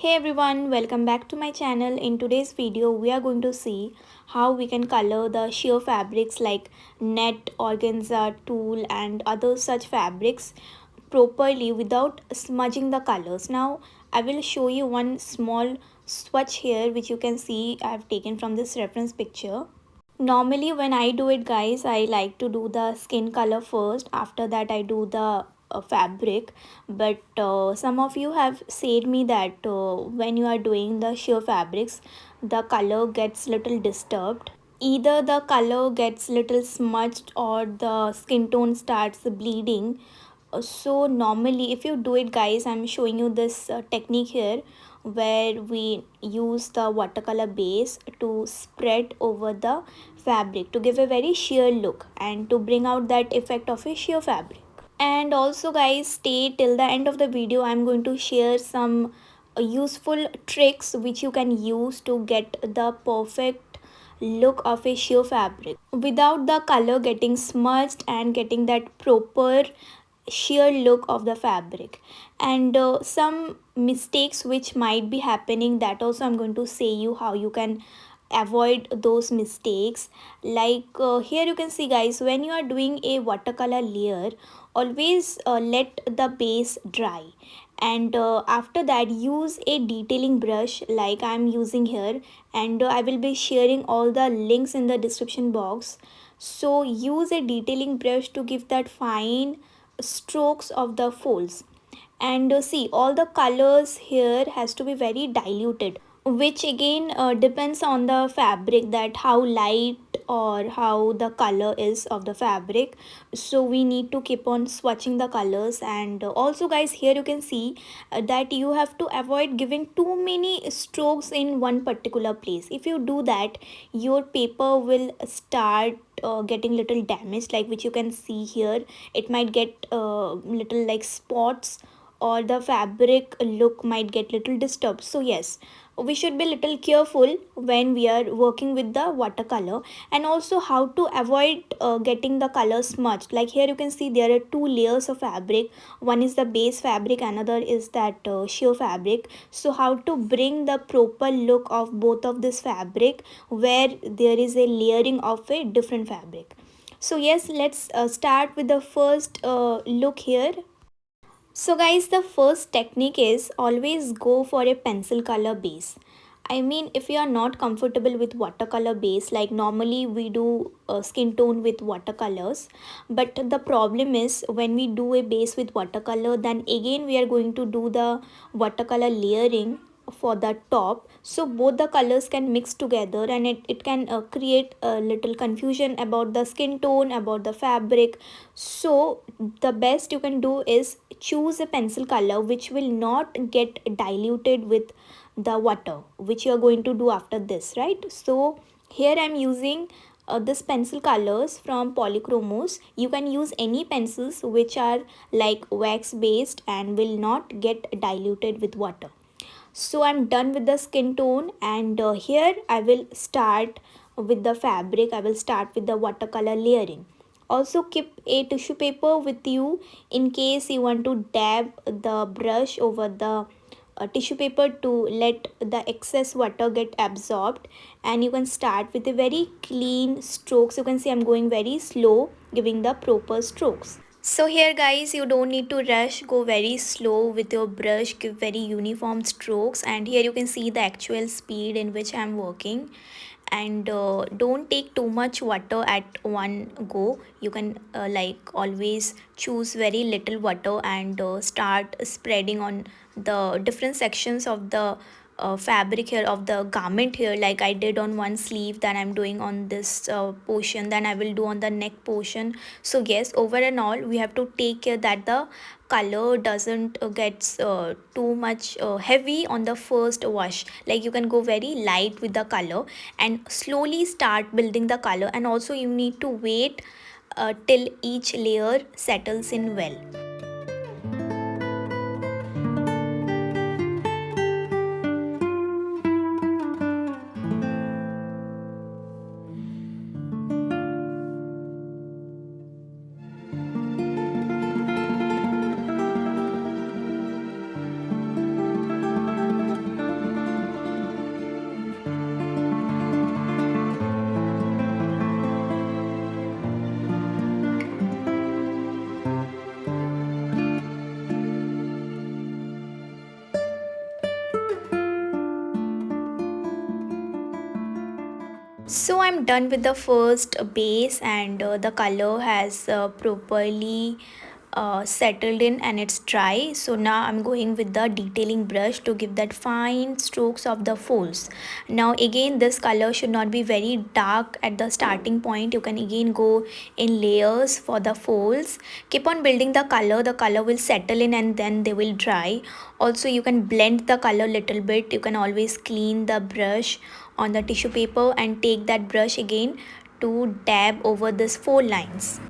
Hey everyone, welcome back to my channel. In today's video, we are going to see how we can color the sheer fabrics like net, organza, tulle and other such fabrics properly without smudging the colors. Now, I will show you one small swatch here which you can see I have taken from this reference picture. Normally when I do it guys, I like to do the skin color first. After that I do the fabric. But some of you have said me that when you are doing the sheer fabrics, the color gets little disturbed. Either the color gets little smudged or the skin tone starts bleeding. So normally if you do it guys, I'm showing you this technique here where we use the watercolor base to spread over the fabric to give a very sheer look and to bring out that effect of a sheer fabric. And also guys, stay till the end of the video. I'm going to share some useful tricks which you can use to get the perfect look of a sheer fabric without the color getting smudged and getting that proper sheer look of the fabric. And some mistakes which might be happening, that also I'm going to say you how you can avoid those mistakes. Like here you can see guys, when you are doing a watercolor layer, always let the base dry, and after that use a detailing brush like I'm using here, and I will be sharing all the links in the description box. So use a detailing brush to give that fine strokes of the folds. And see, all the colors here has to be very diluted, which again depends on the fabric, that how light or how the color is of the fabric. So we need to keep on swatching the colors. And also guys, here you can see that you have to avoid giving too many strokes in one particular place. If you do that, your paper will start getting little damaged, like which you can see here. It might get little like spots, or the fabric look might get little disturbed. So yes, we should be little careful when we are working with the watercolor. And also how to avoid getting the color smudged. Like here you can see there are two layers of fabric. One is the base fabric, another is that sheer fabric. So how to bring the proper look of both of this fabric where there is a layering of a different fabric. So yes, let's start with the first look here. So guys, the first technique is always go for a pencil color base. I mean, if you are not comfortable with watercolor base, like normally we do skin tone with watercolors, but the problem is when we do a base with watercolor, then again we are going to do the watercolor layering for the top. So both the colors can mix together, and it can create a little confusion about the skin tone, about the fabric. So the best you can do is choose a pencil color which will not get diluted with the water, which you are going to do after this, right? So here I'm using this pencil colors from Polychromos. You can use any pencils which are like wax based and will not get diluted with water. So I'm done with the skin tone, and here I will start with the fabric. I will start with the watercolor layering. Also keep a tissue paper with you in case you want to dab the brush over the tissue paper to let the excess water get absorbed. And you can start with a very clean strokes. You can see I'm going very slow, giving the proper strokes. So here guys, you don't need to rush, go very slow with your brush, give very uniform strokes. And here you can see the actual speed in which I'm working. And don't take too much water at one go. You can like always choose very little water and start spreading on the different sections of the fabric here, of the garment here, like I did on one sleeve, then I'm doing on this portion, then I will do on the neck portion. So yes, over and all we have to take care that the color doesn't get too much heavy on the first wash. Like you can go very light with the color and slowly start building the color. And also you need to wait till each layer settles in well. So I'm done with the first base, and the color has properly settled in and it's dry. So now I'm going with the detailing brush to give that fine strokes of the folds. Now again, this color should not be very dark at the starting point. You can again go in layers for the folds. Keep on building the color will settle in and then they will dry. Also, you can blend the color little bit. You can always clean the brush on the tissue paper and take that brush again to dab over this fold lines.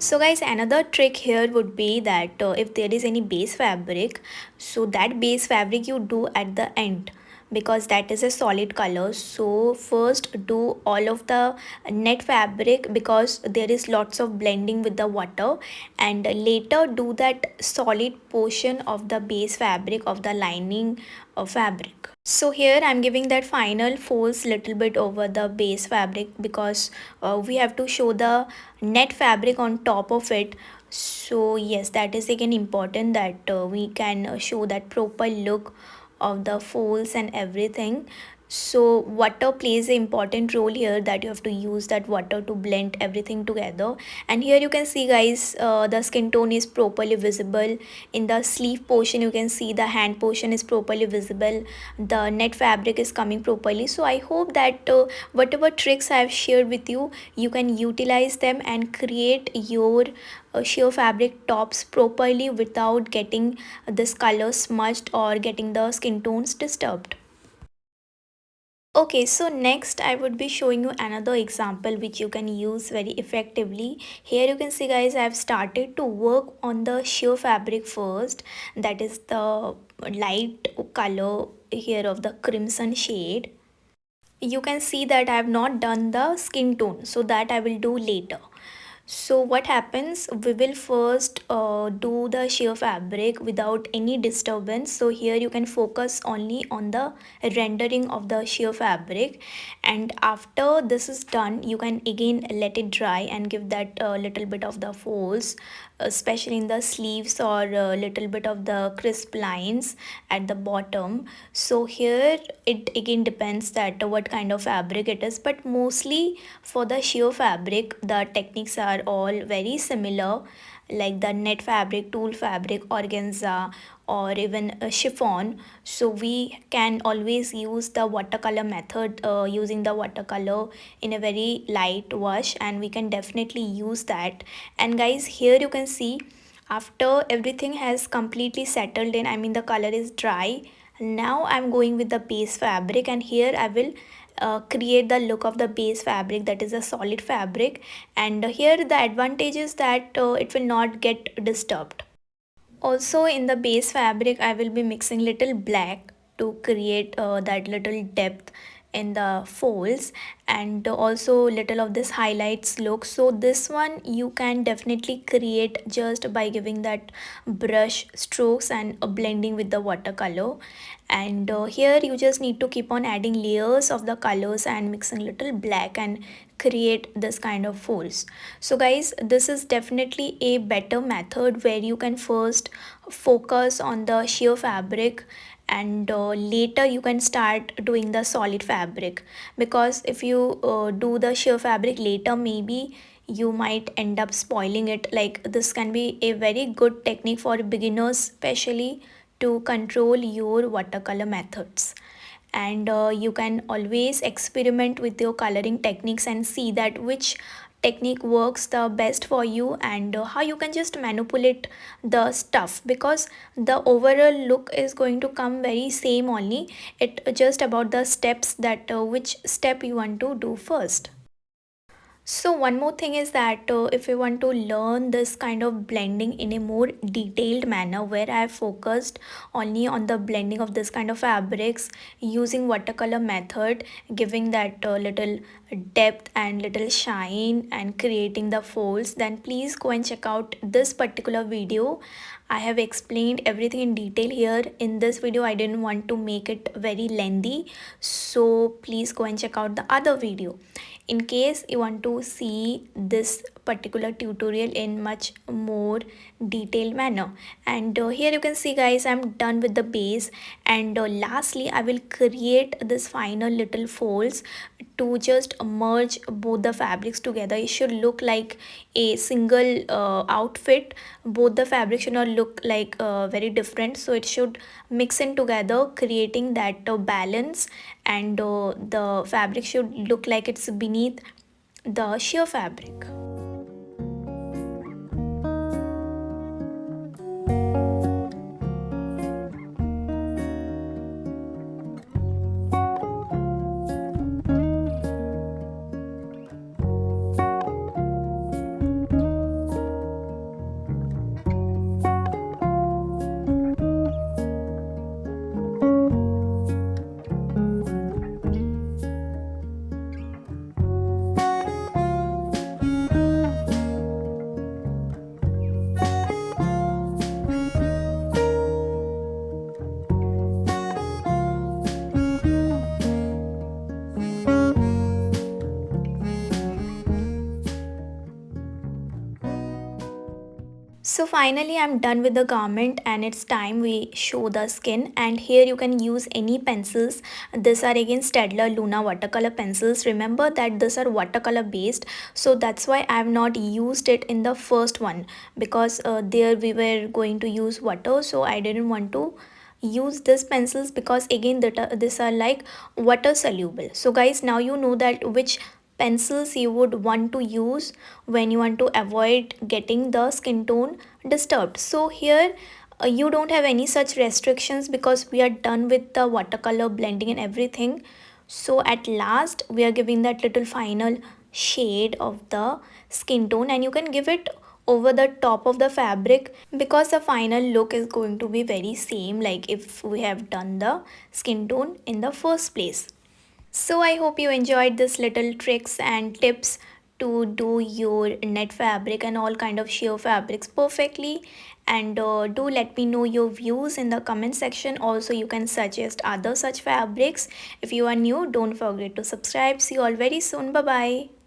So guys, another trick here would be that if there is any base fabric, so that base fabric you do at the end, because that is a solid color. So first do all of the net fabric because there is lots of blending with the water, and later do that solid portion of the base fabric of the lining of fabric. So here I'm giving that final folds little bit over the base fabric because we have to show the net fabric on top of it. So yes, that is again important that we can show that proper look of the folds and everything. So water plays an important role here, that you have to use that water to blend everything together. And here you can see guys, the skin tone is properly visible. In the sleeve portion you can see the hand portion is properly visible, the net fabric is coming properly. So I hope that whatever tricks I have shared with you, you can utilize them and create your sheer fabric tops properly without getting this color smudged or getting the skin tones disturbed. Okay, so next I would be showing you another example which you can use very effectively. Here you can see guys, I have started to work on the sheer fabric first, that is the light color here of the crimson shade. You can see that I have not done the skin tone, so that I will do later. So what happens, we will first do the sheer fabric without any disturbance. So here you can focus only on the rendering of the sheer fabric, and after this is done you can again let it dry and give that little bit of the folds, especially in the sleeves, or a little bit of the crisp lines at the bottom. So here it again depends that what kind of fabric it is, but mostly for the sheer fabric the techniques are all very similar, like the net fabric, tulle fabric, organza, or even a chiffon. So we can always use the watercolor method, using the watercolor in a very light wash, and we can definitely use that. And guys, here you can see after everything has completely settled in, I mean the color is dry, now I'm going with the base fabric, and here I will create the look of the base fabric, that is a solid fabric. And here the advantage is that it will not get disturbed. Also in the base fabric I will be mixing little black to create that little depth in the folds, and also little of this highlights look. So this one you can definitely create just by giving that brush strokes and blending with the watercolor. And here you just need to keep on adding layers of the colors and mixing little black and create this kind of folds. So guys, this is definitely a better method where you can first focus on the sheer fabric, and later you can start doing the solid fabric. Because if you do the sheer fabric later, maybe you might end up spoiling it. Like this can be a very good technique for beginners, especially to control your watercolor methods. And you can always experiment with your coloring techniques and see that which technique works the best for you, and how you can just manipulate the stuff, because the overall look is going to come very same only. It just about the steps, that which step you want to do first. So one more thing is that if you want to learn this kind of blending in a more detailed manner, where I have focused only on the blending of this kind of fabrics using watercolor method, giving that little depth and little shine and creating the folds, then please go and check out this particular video. I have explained everything in detail here in this video. I didn't want to make it very lengthy, so please go and check out the other video in case you want to see this particular tutorial in much more detailed manner. And here you can see guys, I'm done with the base, and lastly I will create this final little folds to just merge both the fabrics together. It should look like a single outfit. Both the fabric should not look like very different, so it should mix in together, creating that balance. And the fabric should look like it's beneath the sheer fabric. So finally I'm done with the garment and it's time we show the skin, and here you can use any pencils. These are again Staedtler Luna watercolor pencils. Remember that these are watercolor based, so that's why I have not used it in the first one, because there we were going to use water, so I didn't want to use these pencils because again that these are like water soluble. So guys, now you know that which pencils you would want to use when you want to avoid getting the skin tone disturbed. So here you don't have any such restrictions because we are done with the watercolor blending and everything. So at last we are giving that little final shade of the skin tone, and you can give it over the top of the fabric because the final look is going to be very same like if we have done the skin tone in the first place. So I hope you enjoyed this little tricks and tips to do your net fabric and all kind of sheer fabrics perfectly, and do let me know your views in the comment section. Also you can suggest other such fabrics. If you are new, don't forget to subscribe. See you all very soon. Bye bye.